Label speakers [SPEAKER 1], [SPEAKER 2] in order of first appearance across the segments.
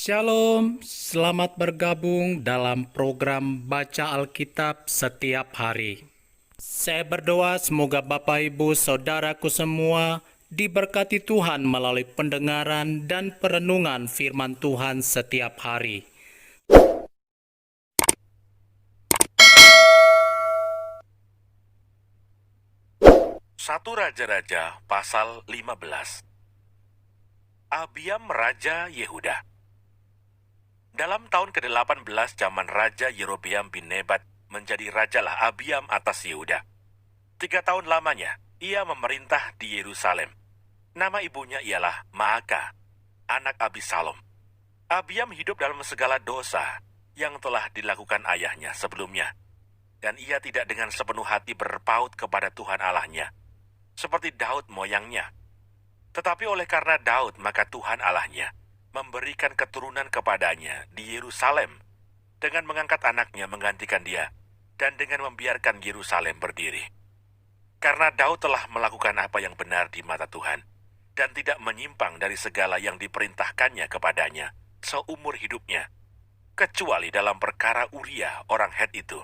[SPEAKER 1] Shalom, selamat bergabung dalam program Baca Alkitab setiap hari. Saya berdoa semoga Bapak Ibu Saudaraku semua diberkati Tuhan melalui pendengaran dan perenungan firman Tuhan setiap hari.
[SPEAKER 2] Satu Raja-Raja pasal 15. Abiam Raja Yehuda. Dalam tahun ke-18 zaman Raja Yerobeam bin Nebat menjadi rajalah Abiam atas Yehuda. 3 tahun lamanya ia memerintah di Yerusalem. Nama ibunya ialah Maaka, anak Abisalom. Abiam hidup dalam segala dosa yang telah dilakukan ayahnya sebelumnya. Dan ia tidak dengan sepenuh hati berpaut kepada Tuhan Allahnya, seperti Daud moyangnya. Tetapi oleh karena Daud, maka Tuhan Allahnya memberikan keturunan kepadanya di Yerusalem dengan mengangkat anaknya menggantikan dia dan dengan membiarkan Yerusalem berdiri. Karena Daud telah melakukan apa yang benar di mata Tuhan dan tidak menyimpang dari segala yang diperintahkannya kepadanya seumur hidupnya, kecuali dalam perkara Uria orang Het itu.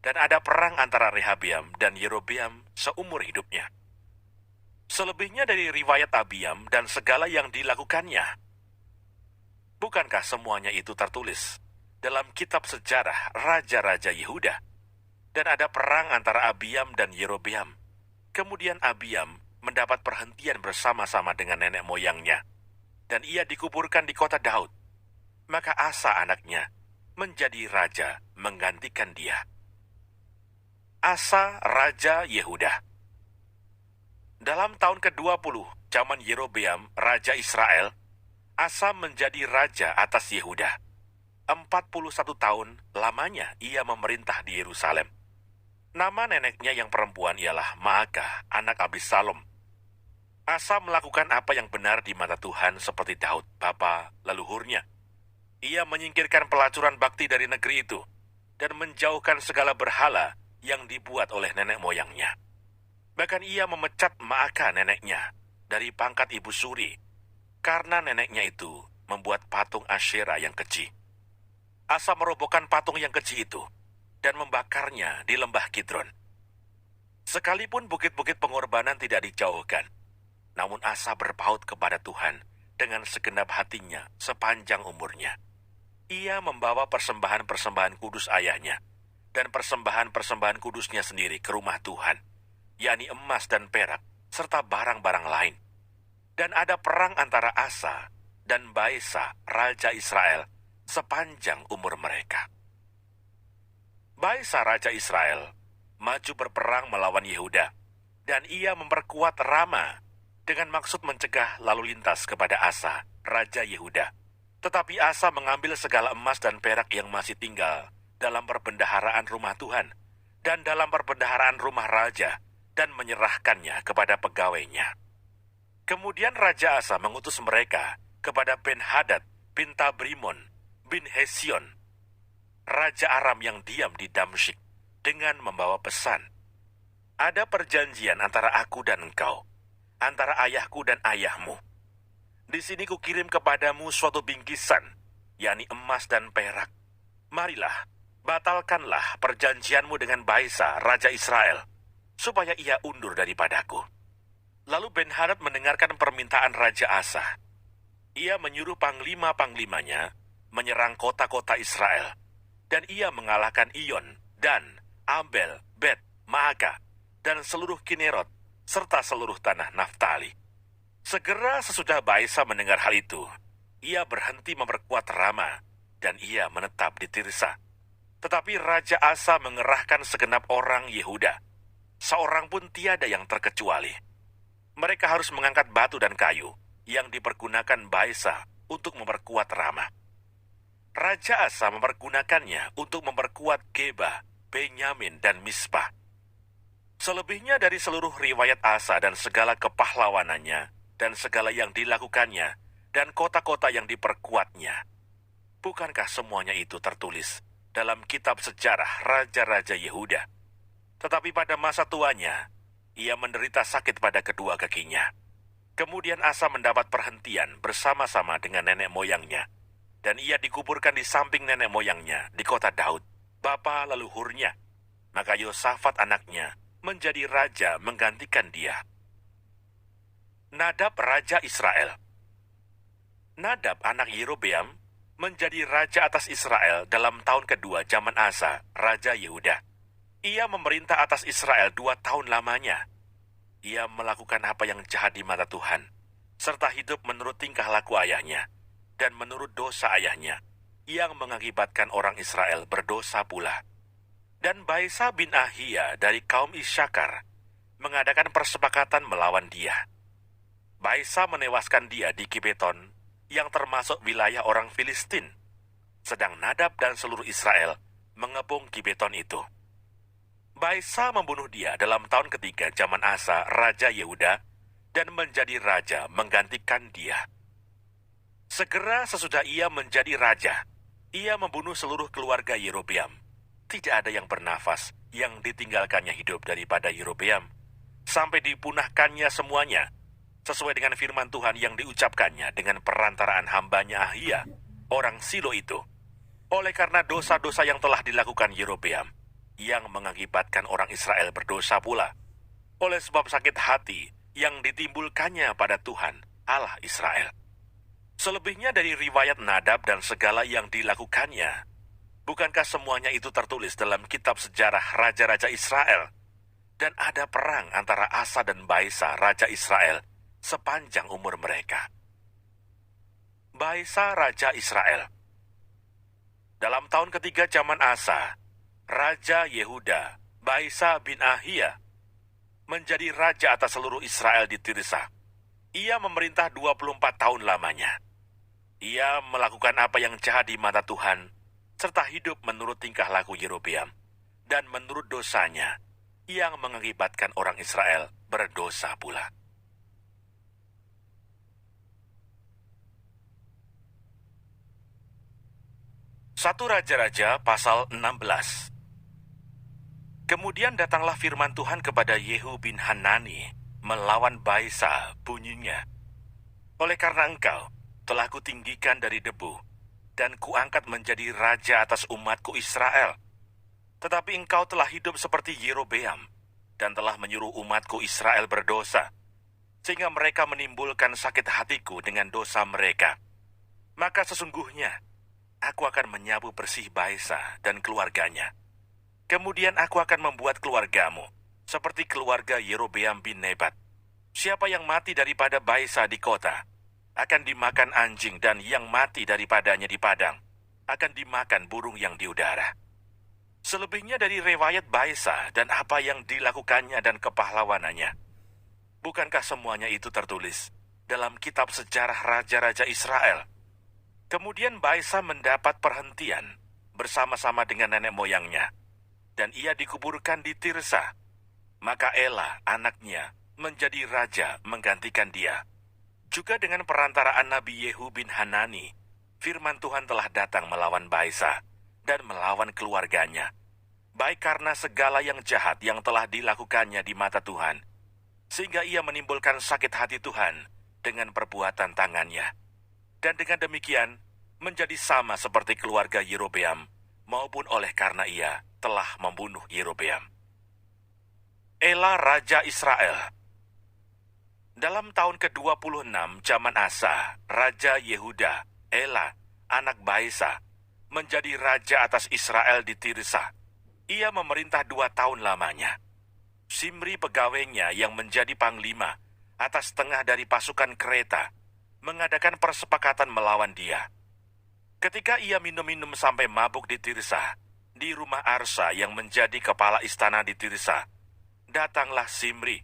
[SPEAKER 2] Dan ada perang antara Rehabeam dan Yerobeam seumur hidupnya. Selebihnya dari riwayat Abiam dan segala yang dilakukannya, bukankah semuanya itu tertulis dalam kitab sejarah Raja-Raja Yehuda? Dan ada perang antara Abiam dan Yerobeam. Kemudian Abiam mendapat perhentian bersama-sama dengan nenek moyangnya, dan ia dikuburkan di kota Daud. Maka Asa anaknya menjadi raja menggantikan dia. Asa Raja Yehuda. Dalam tahun ke-20 zaman Yerobeam Raja Israel, Asa menjadi raja atas Yehuda. 41 tahun lamanya ia memerintah di Yerusalem. Nama neneknya yang perempuan ialah Maaka, anak Abisalom. Asa melakukan apa yang benar di mata Tuhan seperti Daud, bapa leluhurnya. Ia menyingkirkan pelacuran bakti dari negeri itu dan menjauhkan segala berhala yang dibuat oleh nenek moyangnya. Bahkan ia memecat Maaka neneknya dari pangkat ibu suri, karena neneknya itu membuat patung Asyera yang keji. Asa merobohkan patung yang keji itu dan membakarnya di lembah Kidron. Sekalipun bukit-bukit pengorbanan tidak dijauhkan, namun Asa berpaut kepada Tuhan dengan segenap hatinya sepanjang umurnya. Ia membawa persembahan-persembahan kudus ayahnya dan persembahan-persembahan kudusnya sendiri ke rumah Tuhan, yakni emas dan perak, serta barang-barang lain. Dan ada perang antara Asa dan Baesa, Raja Israel, sepanjang umur mereka. Baesa, Raja Israel, maju berperang melawan Yehuda, dan ia memperkuat Rama dengan maksud mencegah lalu lintas kepada Asa, Raja Yehuda. Tetapi Asa mengambil segala emas dan perak yang masih tinggal dalam perbendaharaan rumah Tuhan dan dalam perbendaharaan rumah raja, dan menyerahkannya kepada pegawainya. Kemudian Raja Asa mengutus mereka kepada Ben-Hadad bin Tabrimon bin Hesion, Raja Aram yang diam di Damsyik, dengan membawa pesan, "Ada perjanjian antara aku dan engkau, antara ayahku dan ayahmu. Di sini kukirim kepadamu suatu bingkisan, yakni emas dan perak. Marilah, batalkanlah perjanjianmu dengan Baesa, Raja Israel, supaya ia undur daripadaku." Lalu Ben-Hadad mendengarkan permintaan Raja Asa. Ia menyuruh panglima-panglimanya menyerang kota-kota Israel, dan ia mengalahkan Iyon, Dan, Abel, Bet, Maaka, dan seluruh Kinerot, serta seluruh tanah Naftali. Segera sesudah Baesa mendengar hal itu, ia berhenti memperkuat Rama, dan ia menetap di Tirsa. Tetapi Raja Asa mengerahkan segenap orang Yehuda. Seorang pun tiada yang terkecuali. Mereka harus mengangkat batu dan kayu yang dipergunakan Baesa untuk memperkuat Rama. Raja Asa mempergunakannya untuk memperkuat Geba, Benyamin, dan Mispa. Selebihnya dari seluruh riwayat Asa dan segala kepahlawanannya dan segala yang dilakukannya dan kota-kota yang diperkuatnya, bukankah semuanya itu tertulis dalam kitab sejarah Raja-Raja Yehuda? Tetapi pada masa tuanya, ia menderita sakit pada kedua kakinya. Kemudian Asa mendapat perhentian bersama-sama dengan nenek moyangnya. dan ia dikuburkan di samping nenek moyangnya di kota Daud, bapa leluhurnya. Maka Yosafat anaknya menjadi raja menggantikan dia. Nadab raja Israel. Nadab anak Yerobeam menjadi raja atas Israel dalam tahun kedua zaman Asa, raja Yehuda. Ia memerintah atas Israel 2 tahun lamanya. Ia melakukan apa yang jahat di mata Tuhan, serta hidup menurut tingkah laku ayahnya, dan menurut dosa ayahnya, yang mengakibatkan orang Israel berdosa pula. Dan Baisa bin Ahia dari kaum Isyakar mengadakan persepakatan melawan dia. Baisa menewaskan dia di Gibeton, yang termasuk wilayah orang Filistin, sedang Nadab dan seluruh Israel mengepung Gibeton itu. Baisa membunuh dia dalam tahun ketiga zaman Asa, raja Yehuda, dan menjadi raja menggantikan dia. Segera sesudah ia menjadi raja, ia membunuh seluruh keluarga Yerobeam. Tidak ada yang bernafas yang ditinggalkannya hidup daripada Yerobeam, sampai dipunahkannya semuanya, sesuai dengan firman Tuhan yang diucapkannya dengan perantaraan hambanya Ahia, orang Silo itu. Oleh karena dosa-dosa yang telah dilakukan Yerobeam, yang mengakibatkan orang Israel berdosa pula, oleh sebab sakit hati yang ditimbulkannya pada Tuhan, Allah Israel. Selebihnya dari riwayat Nadab dan segala yang dilakukannya, bukankah semuanya itu tertulis dalam kitab sejarah Raja-Raja Israel? Dan ada perang antara Asa dan Baisa, Raja Israel, sepanjang umur mereka. Baisa, Raja Israel. Dalam tahun ketiga zaman Asa, Raja Yehuda, Baisa bin Ahia, menjadi raja atas seluruh Israel di Tirsa. Ia memerintah 24 tahun lamanya. Ia melakukan apa yang jahat di mata Tuhan, serta hidup menurut tingkah laku Yerobeam, dan menurut dosanya, yang mengakibatkan orang Israel berdosa pula. Satu Raja-Raja pasal 16. Kemudian datanglah firman Tuhan kepada Yehu bin Hanani melawan Baisa, bunyinya, oleh karena engkau telah kutinggikan dari debu, dan kuangkat menjadi raja atas umatku Israel. Tetapi engkau telah hidup seperti Yerobeam, dan telah menyuruh umatku Israel berdosa, sehingga mereka menimbulkan sakit hatiku dengan dosa mereka. Maka sesungguhnya, aku akan menyapu bersih Baisa dan keluarganya. Kemudian aku akan membuat keluargamu seperti keluarga Yerobeam bin Nebat. Siapa yang mati daripada Baisa di kota, akan dimakan anjing, dan yang mati daripadanya di padang, akan dimakan burung yang di udara. Selebihnya dari riwayat Baisa dan apa yang dilakukannya dan kepahlawanannya, bukankah semuanya itu tertulis dalam kitab sejarah Raja-Raja Israel? Kemudian Baisa mendapat perhentian bersama-sama dengan nenek moyangnya, dan ia dikuburkan di Tirsa. Maka Ela, anaknya, menjadi raja menggantikan dia. Juga dengan perantaraan Nabi Yehu bin Hanani, firman Tuhan telah datang melawan Baisa dan melawan keluarganya, baik karena segala yang jahat yang telah dilakukannya di mata Tuhan, sehingga ia menimbulkan sakit hati Tuhan dengan perbuatan tangannya. Dan dengan demikian, menjadi sama seperti keluarga Yerobeam, maupun oleh karena ia telah membunuh Yerobeam. Ela, Raja Israel. Dalam tahun ke-26 zaman Asa, Raja Yehuda, Ela, anak Baisa, menjadi raja atas Israel di Tirsa. Ia memerintah 2 tahun lamanya. Simri pegawainya yang menjadi panglima atas tengah dari pasukan kereta, mengadakan persepakatan melawan dia. Ketika ia minum-minum sampai mabuk di Tirsa, di rumah Arsa yang menjadi kepala istana di Tirsa, datanglah Simri,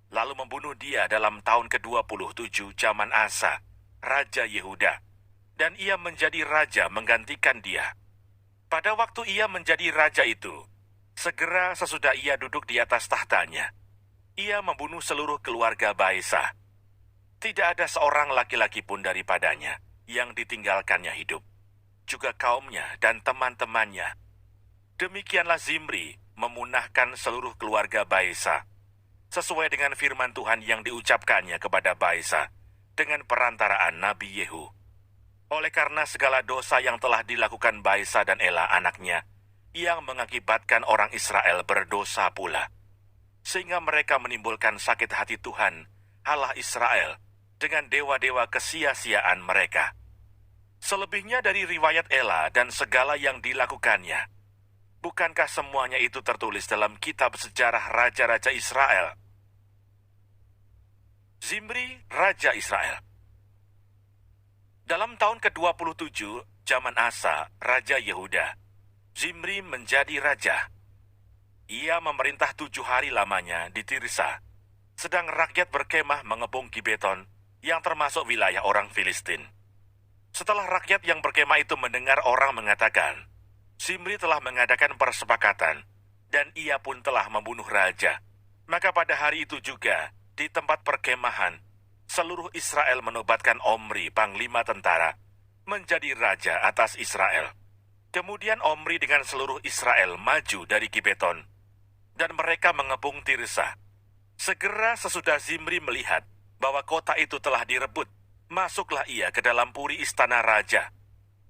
[SPEAKER 2] lalu membunuh dia dalam tahun ke-27 zaman Asa, Raja Yehuda, dan ia menjadi raja menggantikan dia. Pada waktu ia menjadi raja itu, segera sesudah ia duduk di atas tahtanya, ia membunuh seluruh keluarga Baisa. Tidak ada seorang laki-laki pun daripadanya yang ditinggalkannya hidup, juga kaumnya dan teman-temannya. Demikianlah Zimri memunahkan seluruh keluarga Baisa, sesuai dengan firman Tuhan yang diucapkannya kepada Baisa dengan perantaraan Nabi Yehu. Oleh karena segala dosa yang telah dilakukan Baesa dan Ela anaknya, yang mengakibatkan orang Israel berdosa pula. Sehingga mereka menimbulkan sakit hati Tuhan, Allah Israel, dengan dewa-dewa kesia-siaan mereka. Selebihnya dari riwayat Ela dan segala yang dilakukannya, bukankah semuanya itu tertulis dalam kitab sejarah Raja-Raja Israel? Zimri, Raja Israel. Dalam tahun ke-27, zaman Asa, Raja Yehuda, Zimri menjadi raja. Ia memerintah 7 hari lamanya di Tirsa, sedang rakyat berkemah mengepung Gibeton, yang termasuk wilayah orang Filistin. Setelah rakyat yang berkemah itu mendengar orang mengatakan, Zimri telah mengadakan persepakatan, dan ia pun telah membunuh raja. Maka pada hari itu juga, di tempat perkemahan, seluruh Israel menobatkan Omri, panglima tentara, menjadi raja atas Israel. Kemudian Omri dengan seluruh Israel maju dari Gibeton, dan mereka mengepung Tirsa. Segera sesudah Zimri melihat bahwa kota itu telah direbut, masuklah ia ke dalam puri istana raja,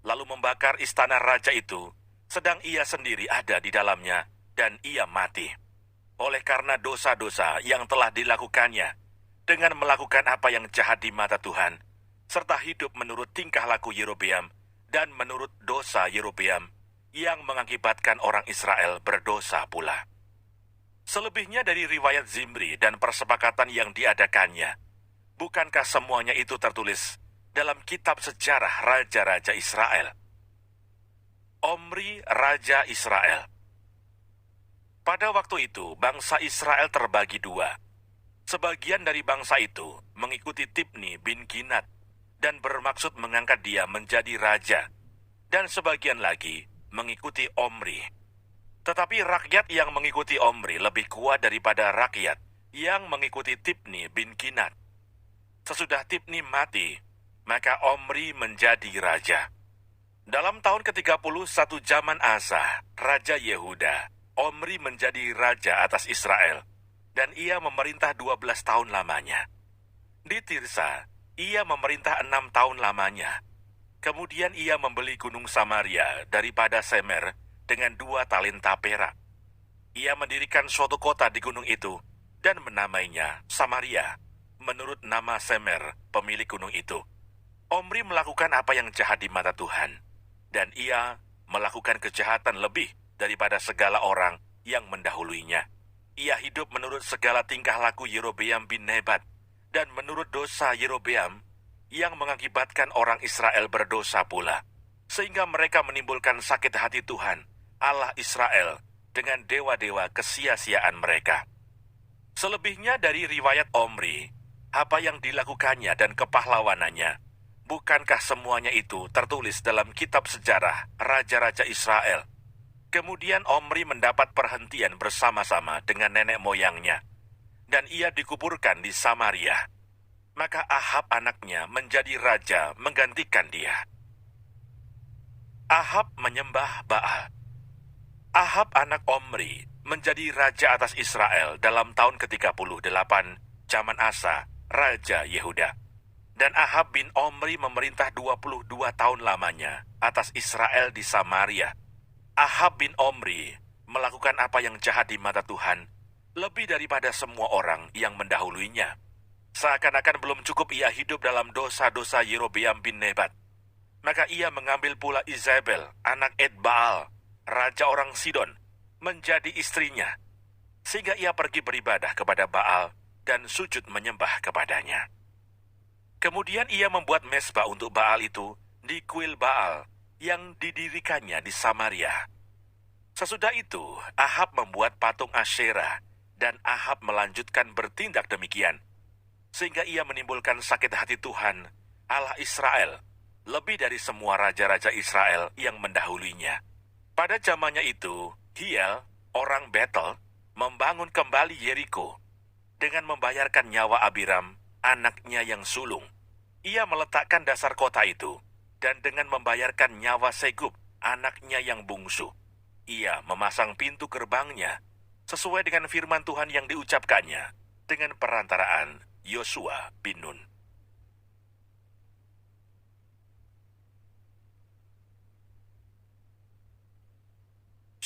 [SPEAKER 2] lalu membakar istana raja itu, sedang ia sendiri ada di dalamnya, dan ia mati. Oleh karena dosa-dosa yang telah dilakukannya, dengan melakukan apa yang jahat di mata Tuhan, serta hidup menurut tingkah laku Yerobeam, dan menurut dosa Yerobeam, yang mengakibatkan orang Israel berdosa pula. Selebihnya dari riwayat Zimri dan persepakatan yang diadakannya, bukankah semuanya itu tertulis dalam kitab sejarah Raja-Raja Israel? Omri, Raja Israel. Pada waktu itu, bangsa Israel terbagi 2. Sebagian dari bangsa itu mengikuti Tibni bin Ginat dan bermaksud mengangkat dia menjadi raja, dan sebagian lagi mengikuti Omri. Tetapi rakyat yang mengikuti Omri lebih kuat daripada rakyat yang mengikuti Tibni bin Ginat. Sesudah Tibni mati, maka Omri menjadi raja. Dalam tahun ke-31 zaman Asa, Raja Yehuda, Omri menjadi raja atas Israel, dan ia memerintah 12 tahun lamanya. Di Tirsa, ia memerintah 6 tahun lamanya. Kemudian ia membeli gunung Samaria daripada Semer dengan 2 talenta perak. Ia mendirikan suatu kota di gunung itu, dan menamainya Samaria, menurut nama Semer, pemilik gunung itu. Omri melakukan apa yang jahat di mata Tuhan, dan ia melakukan kejahatan lebih daripada segala orang yang mendahuluinya. Ia hidup menurut segala tingkah laku Yerobeam bin Nebat, dan menurut dosa Yerobeam, yang mengakibatkan orang Israel berdosa pula, sehingga mereka menimbulkan sakit hati Tuhan, Allah Israel, dengan dewa-dewa kesia-siaan mereka. Selebihnya dari riwayat Omri, apa yang dilakukannya dan kepahlawanannya, bukankah semuanya itu tertulis dalam kitab sejarah Raja-Raja Israel? Kemudian Omri mendapat perhentian bersama-sama dengan nenek moyangnya, dan ia dikuburkan di Samaria. Maka Ahab anaknya menjadi raja menggantikan dia. Ahab menyembah Baal. Ahab anak Omri menjadi raja atas Israel dalam tahun ke-38 zaman Asa, Raja Yehuda. Dan Ahab bin Omri memerintah 22 tahun lamanya atas Israel di Samaria. Ahab bin Omri melakukan apa yang jahat di mata Tuhan, lebih daripada semua orang yang mendahuluinya. Seakan-akan belum cukup ia hidup dalam dosa-dosa Yerobeam bin Nebat, maka ia mengambil pula Izabel, anak Ed-Baal, raja orang Sidon, menjadi istrinya, sehingga ia pergi beribadah kepada Baal dan sujud menyembah kepadanya. Kemudian ia membuat mezbah untuk Baal itu di kuil Baal yang didirikannya di Samaria. Sesudah itu, Ahab membuat patung Asyera, dan Ahab melanjutkan bertindak demikian, sehingga ia menimbulkan sakit hati Tuhan, Allah Israel, lebih dari semua raja-raja Israel yang mendahuluinya. Pada zamannya itu, Hiel, orang Betel, membangun kembali Yeriko, dengan membayarkan nyawa Abiram, anaknya yang sulung. Ia meletakkan dasar kota itu, dan dengan membayarkan nyawa Segub, anaknya yang bungsu. Ia memasang pintu gerbangnya, sesuai dengan firman Tuhan yang diucapkannya, dengan perantaraan Yosua bin Nun.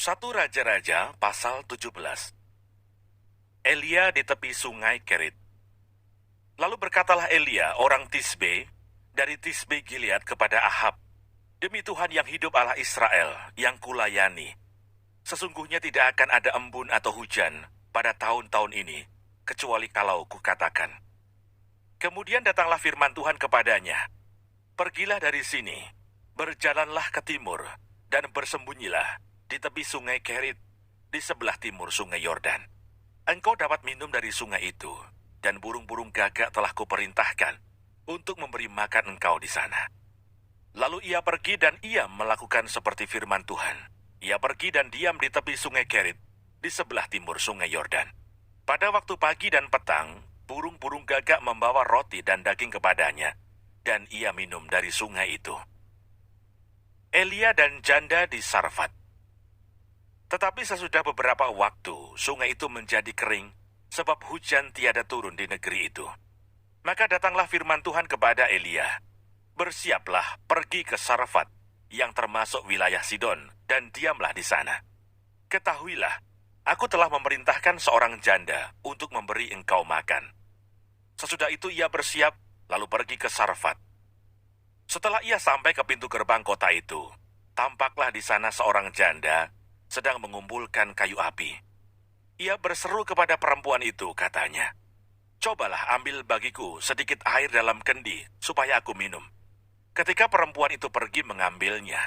[SPEAKER 2] 1 Raja-Raja pasal 17. Elia di tepi sungai Kerit. Lalu berkatalah Elia orang Tisbe dari Tisbe Gilead kepada Ahab, "Demi Tuhan yang hidup Allah Israel yang kulayani, sesungguhnya tidak akan ada embun atau hujan pada tahun-tahun ini, kecuali kalau kukatakan." Kemudian datanglah firman Tuhan kepadanya, "Pergilah dari sini, berjalanlah ke timur, dan bersembunyilah di tepi sungai Kerit, di sebelah timur sungai Yordan. Engkau dapat minum dari sungai itu, dan burung-burung gagak telah kuperintahkan untuk memberi makan engkau di sana." Lalu ia pergi dan ia melakukan seperti firman Tuhan. Ia pergi dan diam di tepi sungai Kerit, di sebelah timur sungai Yordan. Pada waktu pagi dan petang, burung-burung gagak membawa roti dan daging kepadanya, dan ia minum dari sungai itu. Elia dan janda di Sarfat. Tetapi sesudah beberapa waktu, sungai itu menjadi kering, sebab hujan tiada turun di negeri itu. Maka datanglah firman Tuhan kepada Elia, "Bersiaplah pergi ke Sarfat, yang termasuk wilayah Sidon, dan diamlah di sana. Ketahuilah, aku telah memerintahkan seorang janda untuk memberi engkau makan." Sesudah itu ia bersiap, lalu pergi ke Sarfat. Setelah ia sampai ke pintu gerbang kota itu, tampaklah di sana seorang janda sedang mengumpulkan kayu api. Ia berseru kepada perempuan itu, katanya, "Cobalah ambil bagiku sedikit air dalam kendi, supaya aku minum." Ketika perempuan itu pergi mengambilnya,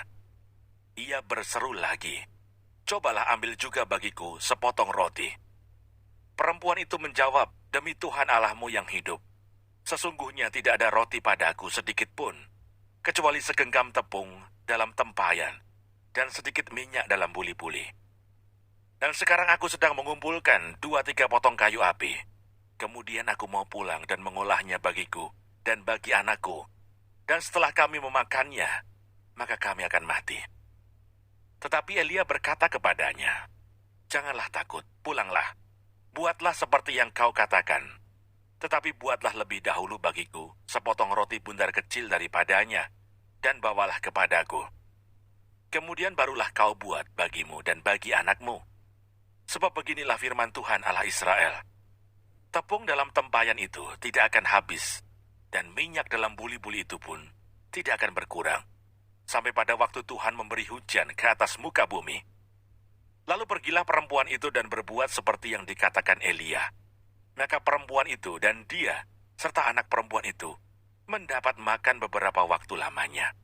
[SPEAKER 2] ia berseru lagi, "Cobalah ambil juga bagiku sepotong roti." Perempuan itu menjawab, "Demi Tuhan Allahmu yang hidup, sesungguhnya tidak ada roti padaku sedikit pun, kecuali segenggam tepung dalam tempayan, dan sedikit minyak dalam buli-buli. Dan sekarang aku sedang mengumpulkan 2-3 potong kayu api. Kemudian aku mau pulang dan mengolahnya bagiku dan bagi anakku. Dan setelah kami memakannya, maka kami akan mati." Tetapi Elia berkata kepadanya, "Janganlah takut, pulanglah. Buatlah seperti yang kau katakan. Tetapi buatlah lebih dahulu bagiku sepotong roti bundar kecil daripadanya, dan bawalah kepadaku. Kemudian barulah kau buat bagimu dan bagi anakmu. Sebab beginilah firman Tuhan Allah Israel, tepung dalam tempayan itu tidak akan habis, dan minyak dalam buli-buli itu pun tidak akan berkurang, sampai pada waktu Tuhan memberi hujan ke atas muka bumi." Lalu pergilah perempuan itu dan berbuat seperti yang dikatakan Elia. Maka perempuan itu dan dia, serta anak perempuan itu, mendapat makan beberapa waktu lamanya.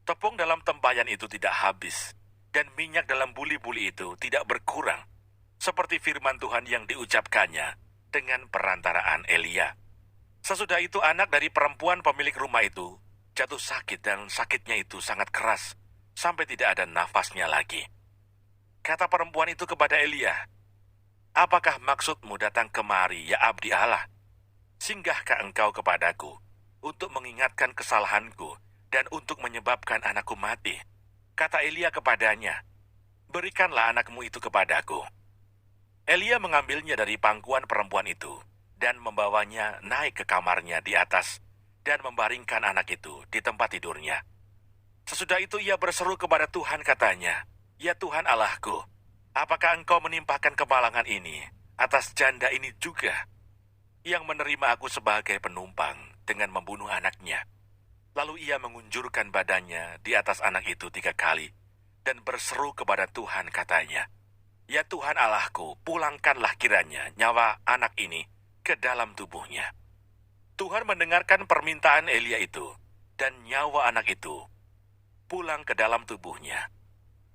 [SPEAKER 2] Tepung dalam tempayan itu tidak habis, dan minyak dalam buli-buli itu tidak berkurang, seperti firman Tuhan yang diucapkannya dengan perantaraan Elia. Sesudah itu anak dari perempuan pemilik rumah itu jatuh sakit, dan sakitnya itu sangat keras, sampai tidak ada nafasnya lagi. Kata perempuan itu kepada Elia, "Apakah maksudmu datang kemari, ya abdi Allah? Singgahkah engkau kepadaku untuk mengingatkan kesalahanku dan untuk menyebabkan anakku mati?" Kata Elia kepadanya, "Berikanlah anakmu itu kepadaku." Elia mengambilnya dari pangkuan perempuan itu dan membawanya naik ke kamarnya di atas dan membaringkan anak itu di tempat tidurnya. Sesudah itu ia berseru kepada Tuhan, katanya, "Ya Tuhan Allahku, apakah engkau menimpakan kemalangan ini atas janda ini juga, yang menerima aku sebagai penumpang dengan membunuh anaknya?" Lalu ia mengunjurkan badannya di atas anak itu 3 kali dan berseru kepada Tuhan, katanya, "Ya Tuhan Allahku, pulangkanlah kiranya nyawa anak ini ke dalam tubuhnya." Tuhan mendengarkan permintaan Elia itu, dan nyawa anak itu pulang ke dalam tubuhnya,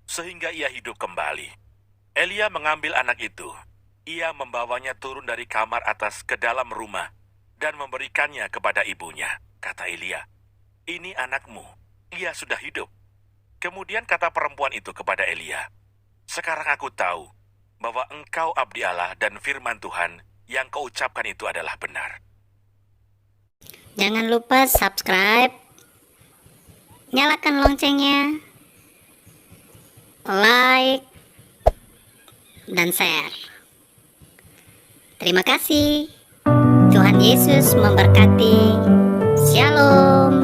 [SPEAKER 2] sehingga ia hidup kembali. Elia mengambil anak itu, ia membawanya turun dari kamar atas ke dalam rumah, dan memberikannya kepada ibunya. Kata Elia, "Ini anakmu, ia sudah hidup." Kemudian kata perempuan itu kepada Elia, "Sekarang aku tahu bahwa engkau abdi Allah dan firman Tuhan yang kau ucapkan itu adalah benar."
[SPEAKER 3] Jangan lupa subscribe, nyalakan loncengnya, like, dan share. Terima kasih. Tuhan Yesus memberkati. Shalom.